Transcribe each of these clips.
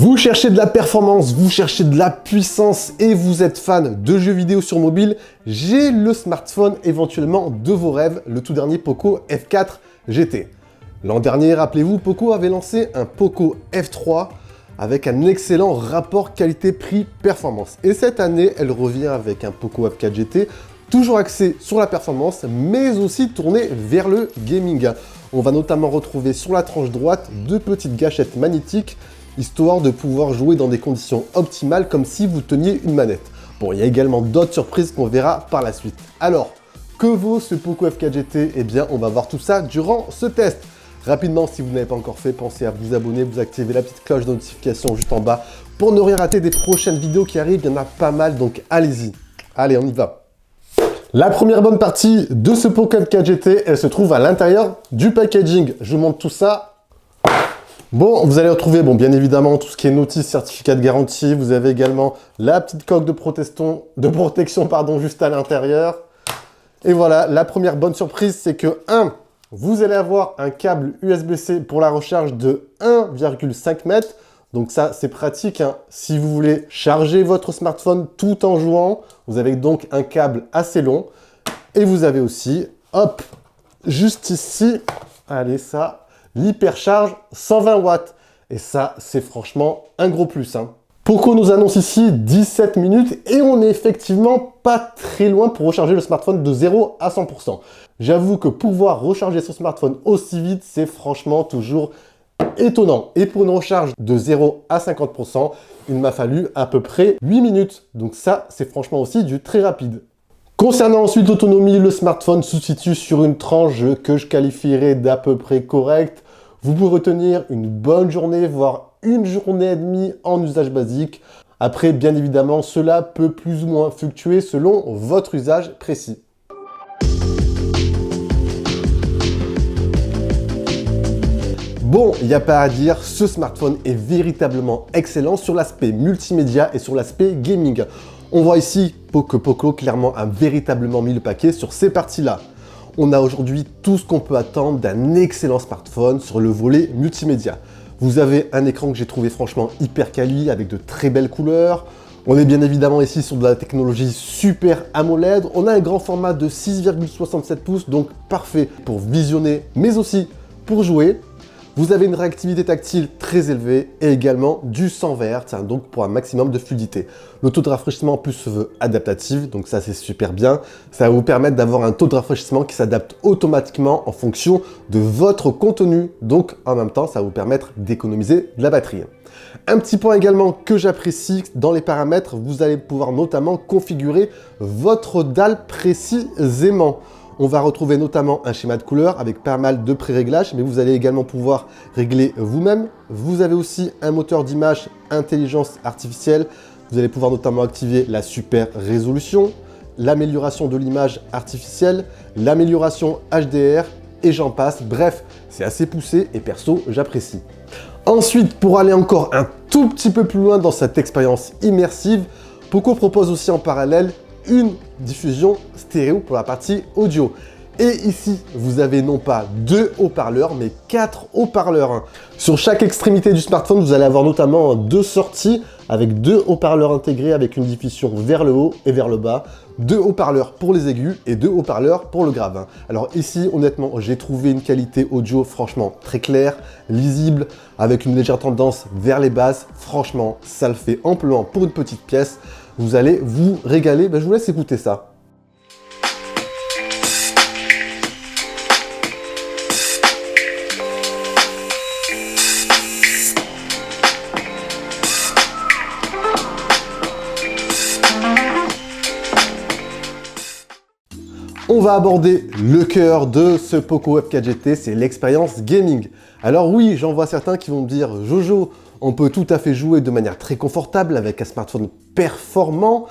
Vous cherchez de la performance, vous cherchez de la puissance et vous êtes fan de jeux vidéo sur mobile, j'ai le smartphone éventuellement de vos rêves, le tout dernier Poco F4 GT. L'an dernier, rappelez-vous, Poco avait lancé un Poco F3 avec un excellent rapport qualité-prix-performance. Et cette année, elle revient avec un Poco F4 GT, toujours axé sur la performance, mais aussi tourné vers le gaming. On va notamment retrouver sur la tranche droite deux petites gâchettes magnétiques, histoire de pouvoir jouer dans des conditions optimales comme si vous teniez une manette. Bon, il y a également d'autres surprises qu'on verra par la suite. Alors, que vaut ce Poco F4 GT? Eh bien, on va voir tout ça durant ce test. Rapidement, si vous n'avez pas encore fait, pensez à vous abonner, vous activez la petite cloche de notification juste en bas pour ne rien rater des prochaines vidéos qui arrivent. Il y en a pas mal, donc allez-y. Allez, on y va. La première bonne partie de ce Poco F4 GT, elle se trouve à l'intérieur du packaging. Je vous montre tout ça. Bon, vous allez retrouver, bien évidemment, tout ce qui est notice, certificat de garantie. Vous avez également la petite coque de protection, juste à l'intérieur. Et voilà, la première bonne surprise, c'est que, vous allez avoir un câble USB-C pour la recharge de 1,5 m. Donc ça, c'est pratique, si vous voulez charger votre smartphone tout en jouant. Vous avez donc un câble assez long. Et vous avez aussi, hop, juste ici, allez, ça, l'hypercharge 120 watts. Et ça, c'est franchement un gros plus. Poco nous annonce ici 17 minutes et on n'est effectivement pas très loin pour recharger le smartphone de 0 à 100%. J'avoue que pouvoir recharger son smartphone aussi vite, c'est franchement toujours étonnant. Et pour une recharge de 0 à 50%, il m'a fallu à peu près 8 minutes. Donc ça, c'est franchement aussi du très rapide. Concernant ensuite l'autonomie, le smartphone se situe sur une tranche que je qualifierais d'à peu près correcte. Vous pouvez tenir une bonne journée, voire une journée et demie en usage basique. Après, bien évidemment, cela peut plus ou moins fluctuer selon votre usage précis. Bon, il n'y a pas à dire, ce smartphone est véritablement excellent sur l'aspect multimédia et sur l'aspect gaming. On voit ici que Poco clairement a véritablement mis le paquet sur ces parties-là. On a aujourd'hui tout ce qu'on peut attendre d'un excellent smartphone sur le volet multimédia. Vous avez un écran que j'ai trouvé franchement hyper quali avec de très belles couleurs. On est bien évidemment ici sur de la technologie Super AMOLED. On a un grand format de 6,67 pouces, donc parfait pour visionner, mais aussi pour jouer. Vous avez une réactivité tactile très élevée et également du 100 Hz, donc pour un maximum de fluidité. Le taux de rafraîchissement en plus se veut adaptatif, donc ça c'est super bien. Ça va vous permettre d'avoir un taux de rafraîchissement qui s'adapte automatiquement en fonction de votre contenu. Donc en même temps, ça va vous permettre d'économiser de la batterie. Un petit point également que j'apprécie, dans les paramètres, vous allez pouvoir notamment configurer votre dalle précisément. On va retrouver notamment un schéma de couleur avec pas mal de pré-réglages, mais vous allez également pouvoir régler vous-même. Vous avez aussi un moteur d'image intelligence artificielle. Vous allez pouvoir notamment activer la super résolution, l'amélioration de l'image artificielle, l'amélioration HDR et j'en passe. Bref, c'est assez poussé et perso, j'apprécie. Ensuite, pour aller encore un tout petit peu plus loin dans cette expérience immersive, Poco propose aussi en parallèle une diffusion stéréo pour la partie audio. Et ici, vous avez non pas 2 haut-parleurs, mais 4 haut-parleurs. Sur chaque extrémité du smartphone, vous allez avoir notamment 2 sorties avec 2 haut-parleurs intégrés avec une diffusion vers le haut et vers le bas. 2 haut-parleurs pour les aigus et 2 haut-parleurs pour le grave. Alors ici, honnêtement, j'ai trouvé une qualité audio franchement très claire, lisible, avec une légère tendance vers les basses. Franchement, ça le fait amplement pour une petite pièce. Vous allez vous régaler. Je vous laisse écouter ça. On va aborder le cœur de ce Poco F4 GT, c'est l'expérience gaming. Alors oui, j'en vois certains qui vont me dire « Jojo, on peut tout à fait jouer de manière très confortable avec un smartphone performant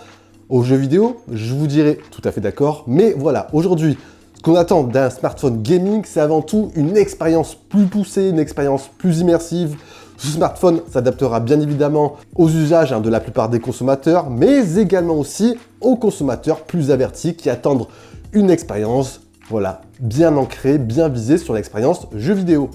aux jeux vidéo ». Je vous dirais tout à fait d'accord, mais voilà, aujourd'hui, ce qu'on attend d'un smartphone gaming, c'est avant tout une expérience plus poussée, une expérience plus immersive. Ce smartphone s'adaptera bien évidemment aux usages de la plupart des consommateurs, mais également aussi aux consommateurs plus avertis qui attendent une expérience, voilà, bien ancrée, bien visée sur l'expérience jeu vidéo.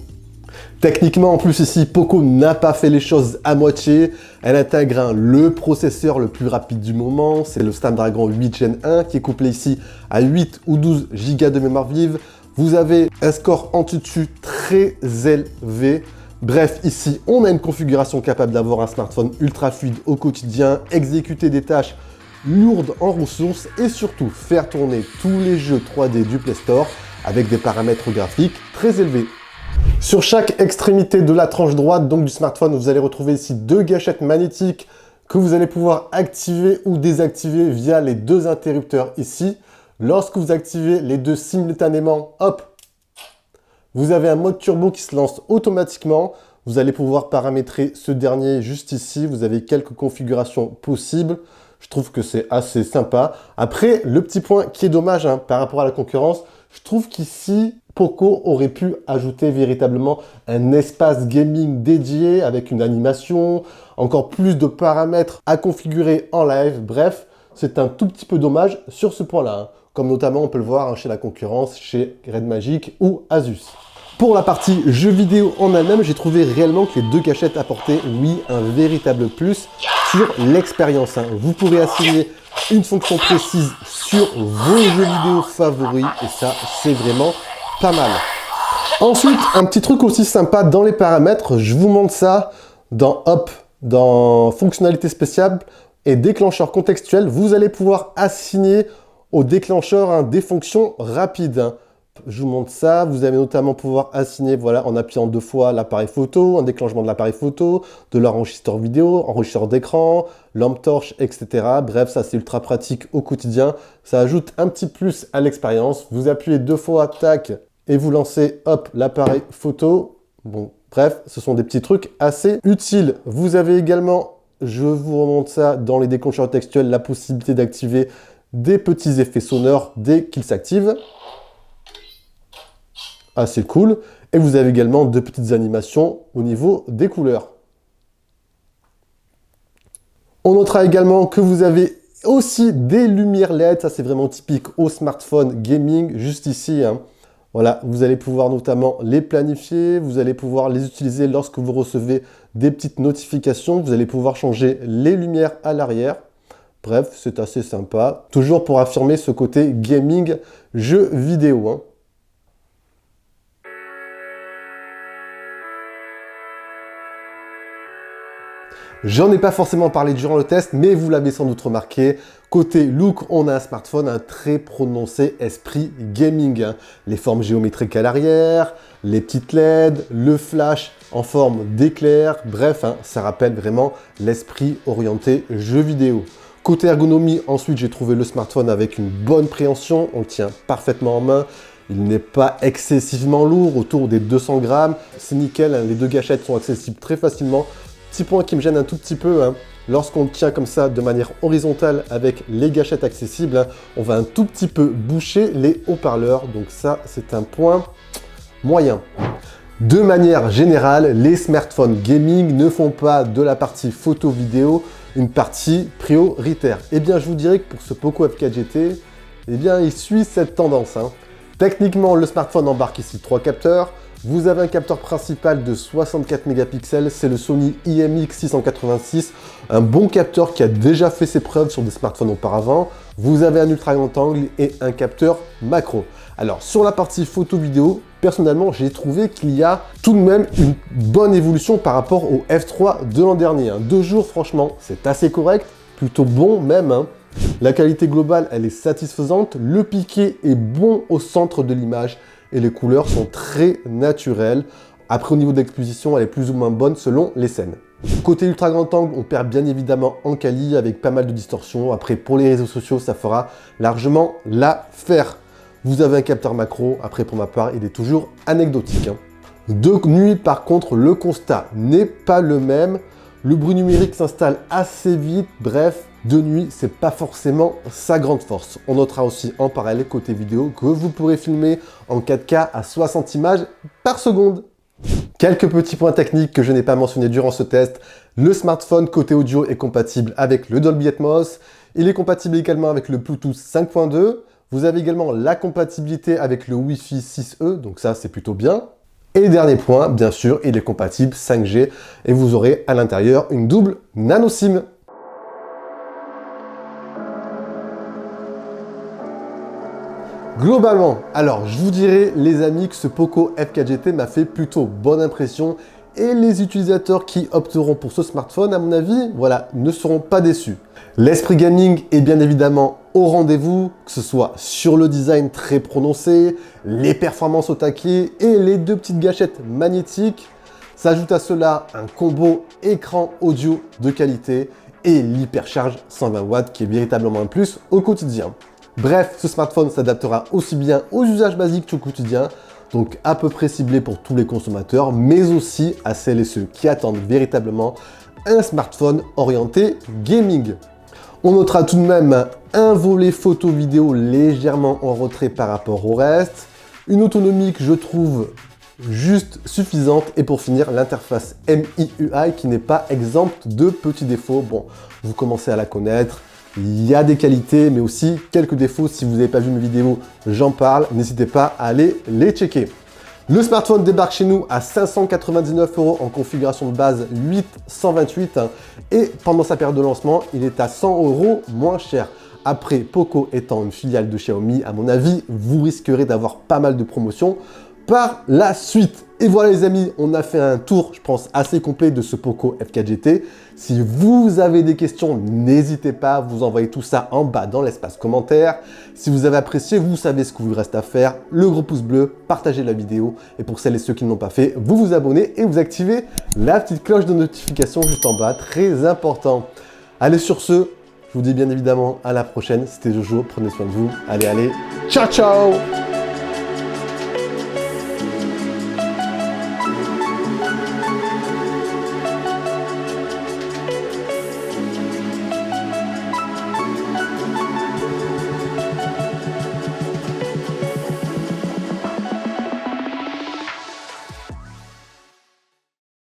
Techniquement, en plus ici, Poco n'a pas fait les choses à moitié. Elle intègre le processeur le plus rapide du moment, c'est le Snapdragon 8 Gen 1 qui est couplé ici à 8 ou 12 Go de mémoire vive. Vous avez un score anti-dessus très élevé. Bref, ici, on a une configuration capable d'avoir un smartphone ultra fluide au quotidien, exécuter des tâches lourdes en ressources et surtout faire tourner tous les jeux 3D du Play Store avec des paramètres graphiques très élevés. Sur chaque extrémité de la tranche droite donc du smartphone, vous allez retrouver ici deux gâchettes magnétiques que vous allez pouvoir activer ou désactiver via les deux interrupteurs ici. Lorsque vous activez les deux simultanément, hop, vous avez un mode turbo qui se lance automatiquement. Vous allez pouvoir paramétrer ce dernier juste ici. Vous avez quelques configurations possibles. Je trouve que c'est assez sympa. Après, le petit point qui est dommage par rapport à la concurrence, je trouve qu'ici, Poco aurait pu ajouter véritablement un espace gaming dédié avec une animation, encore plus de paramètres à configurer en live. Bref, c'est un tout petit peu dommage sur ce point-là, comme notamment on peut le voir chez la concurrence, chez Red Magic ou Asus. Pour la partie jeux vidéo en elle-même, j'ai trouvé réellement que les deux gâchettes apportaient, oui, un véritable plus sur l'expérience. Vous pourrez assigner une fonction précise sur vos jeux vidéo favoris et ça, c'est vraiment pas mal. Ensuite, un petit truc aussi sympa dans les paramètres, je vous montre ça dans fonctionnalité spéciale et déclencheur contextuel. Vous allez pouvoir assigner au déclencheur des fonctions rapides. Je vous montre ça, vous allez notamment pouvoir assigner, voilà, en appuyant 2 fois l'appareil photo, un déclenchement de l'appareil photo, de l'enregistreur vidéo, enregistreur d'écran, lampe torche, etc. Bref, ça c'est ultra pratique au quotidien. Ça ajoute un petit plus à l'expérience. Vous appuyez 2 fois, tac, et vous lancez, hop, l'appareil photo. Bon, bref, ce sont des petits trucs assez utiles. Vous avez également, je vous remonte ça dans les déclencheurs textuels, la possibilité d'activer des petits effets sonores dès qu'ils s'activent. Assez cool. Et vous avez également 2 petites animations au niveau des couleurs. On notera également que vous avez aussi des lumières LED. Ça, c'est vraiment typique au smartphone gaming, juste ici. Voilà, vous allez pouvoir notamment les planifier. Vous allez pouvoir les utiliser lorsque vous recevez des petites notifications. Vous allez pouvoir changer les lumières à l'arrière. Bref, c'est assez sympa. Toujours pour affirmer ce côté gaming, jeu vidéo. J'en ai pas forcément parlé durant le test, mais vous l'avez sans doute remarqué. Côté look, on a un smartphone, un très prononcé esprit gaming. Les formes géométriques à l'arrière, les petites LED, le flash en forme d'éclair. Bref, ça rappelle vraiment l'esprit orienté jeu vidéo. Côté ergonomie, ensuite, j'ai trouvé le smartphone avec une bonne préhension. On le tient parfaitement en main. Il n'est pas excessivement lourd, autour des 200 grammes. C'est nickel, les deux gâchettes sont accessibles très facilement. Petit point qui me gêne un tout petit peu, lorsqu'on le tient comme ça de manière horizontale avec les gâchettes accessibles, on va un tout petit peu boucher les haut-parleurs. Donc ça, c'est un point moyen. De manière générale, les smartphones gaming ne font pas de la partie photo-vidéo une partie prioritaire. Eh bien, je vous dirais que pour ce Poco F4 GT, eh bien, il suit cette tendance. Techniquement, le smartphone embarque ici 3 capteurs. Vous avez un capteur principal de 64 mégapixels, c'est le Sony IMX686, un bon capteur qui a déjà fait ses preuves sur des smartphones auparavant. Vous avez un ultra grand angle et un capteur macro. Alors sur la partie photo-vidéo, personnellement j'ai trouvé qu'il y a tout de même une bonne évolution par rapport au F3 de l'an dernier. 2 jours franchement c'est assez correct, plutôt bon même. La qualité globale elle est satisfaisante, le piqué est bon au centre de l'image. Et les couleurs sont très naturelles. Après, au niveau d'exposition, elle est plus ou moins bonne selon les scènes. Côté ultra grand angle, on perd bien évidemment en quali avec pas mal de distorsions. Après, pour les réseaux sociaux, ça fera largement l'affaire. Vous avez un capteur macro. Après, pour ma part, il est toujours anecdotique. De nuit, par contre, le constat n'est pas le même. Le bruit numérique s'installe assez vite. Bref, de nuit, c'est pas forcément sa grande force. On notera aussi en parallèle côté vidéo que vous pourrez filmer en 4K à 60 images par seconde. Quelques petits points techniques que je n'ai pas mentionnés durant ce test. Le smartphone côté audio est compatible avec le Dolby Atmos. Il est compatible également avec le Bluetooth 5.2. Vous avez également la compatibilité avec le Wi-Fi 6E, donc ça c'est plutôt bien. Et dernier point, bien sûr, il est compatible 5G et vous aurez à l'intérieur une double nano SIM. Globalement, alors je vous dirais les amis que ce Poco F4 GT m'a fait plutôt bonne impression et les utilisateurs qui opteront pour ce smartphone, à mon avis, voilà, ne seront pas déçus. L'esprit gaming est bien évidemment au rendez-vous, que ce soit sur le design très prononcé, les performances au taquet et les deux petites gâchettes magnétiques. S'ajoute à cela un combo écran audio de qualité et l'hypercharge 120 watts qui est véritablement un plus au quotidien. Bref, ce smartphone s'adaptera aussi bien aux usages basiques qu'au quotidien, donc à peu près ciblé pour tous les consommateurs, mais aussi à celles et ceux qui attendent véritablement un smartphone orienté gaming. On notera tout de même un volet photo-vidéo légèrement en retrait par rapport au reste, une autonomie que je trouve juste suffisante, et pour finir, l'interface MIUI qui n'est pas exempte de petits défauts. Bon, vous commencez à la connaître. Il y a des qualités, mais aussi quelques défauts. Si vous n'avez pas vu mes vidéos, j'en parle. N'hésitez pas à aller les checker. Le smartphone débarque chez nous à 599 € en configuration de base 8/128 et pendant sa période de lancement, il est à 100 € moins cher. Après, Poco étant une filiale de Xiaomi, à mon avis, vous risquerez d'avoir pas mal de promotions par la suite. Et voilà les amis, on a fait un tour, je pense, assez complet de ce Poco F4 GT. Si vous avez des questions, n'hésitez pas, vous envoyez tout ça en bas dans l'espace commentaire. Si vous avez apprécié, vous savez ce qu'il vous reste à faire. Le gros pouce bleu, partagez la vidéo. Et pour celles et ceux qui ne l'ont pas fait, vous vous abonnez et vous activez la petite cloche de notification juste en bas, très important. Allez, sur ce, je vous dis bien évidemment à la prochaine. C'était Jojo, prenez soin de vous. Allez, ciao, ciao!